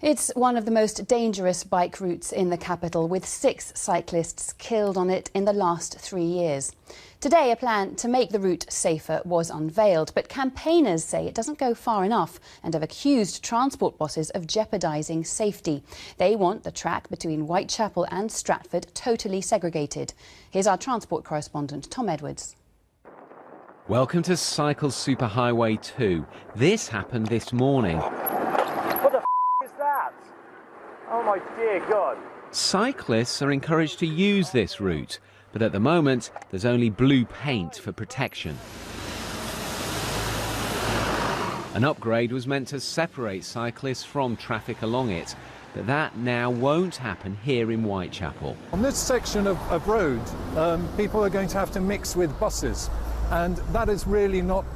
It's one of the most dangerous bike routes in the capital, with 6 cyclists killed on it in the last 3 years. Today, a plan to make the route safer was unveiled, but campaigners say it doesn't go far enough and have accused transport bosses of jeopardising safety. They want the track between Whitechapel and Stratford totally segregated. Here's our transport correspondent, Tom Edwards. Welcome to Cycle Superhighway 2. This happened this morning. Oh my dear God. Cyclists are encouraged to use this route, but at the moment there's only blue paint for protection. An upgrade was meant to separate cyclists from traffic along it, but that now won't happen here in Whitechapel. On this section of road, people are going to have to mix with buses, and that is really not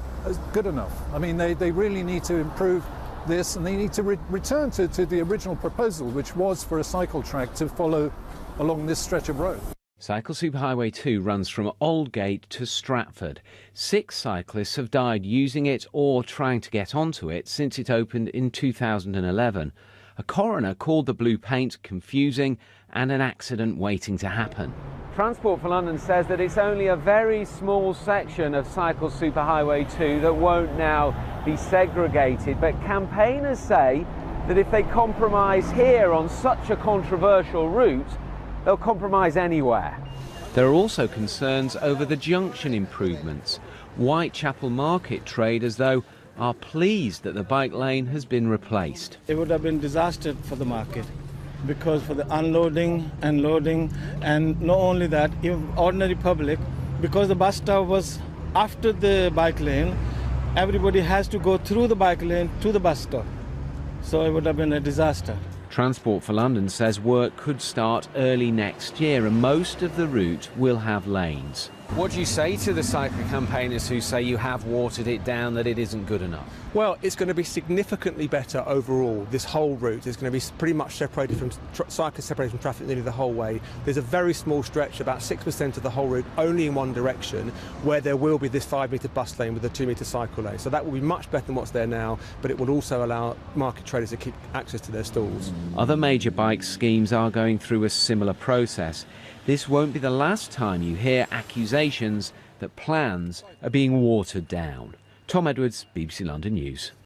good enough. I mean, they really need to improve this, and they need to return to the original proposal, which was for a cycle track to follow along this stretch of road. Cycle Superhighway 2 runs from Aldgate to Stratford. 6 cyclists have died using it or trying to get onto it since it opened in 2011. A coroner called the blue paint confusing and an accident waiting to happen. Transport for London says that it's only a very small section of Cycle Superhighway 2 that won't now be segregated, but campaigners say that if they compromise here on such a controversial route, they'll compromise anywhere. There are also concerns over the junction improvements. Whitechapel market traders, though, are pleased that the bike lane has been replaced. It would have been disaster for the market, because for the unloading and loading, and not only that, even ordinary public, because the bus stop was after the bike lane, everybody has to go through the bike lane to the bus stop. So it would have been a disaster. Transport for London says work could start early next year and most of the route will have lanes. What do you say to the cycle campaigners who say you have watered it down, that it isn't good enough? Well, it's going to be significantly better overall. This whole route is going to be pretty much separated from cyclists, separated from traffic nearly the whole way. There's a very small stretch, about 6% of the whole route, only in one direction, where there will be this 5-metre bus lane with a 2-metre cycle lane. So that will be much better than what's there now, but it will also allow market traders to keep access to their stalls. Other major bike schemes are going through a similar process. This won't be the last time you hear accusations that plans are being watered down. Tom Edwards, BBC London News.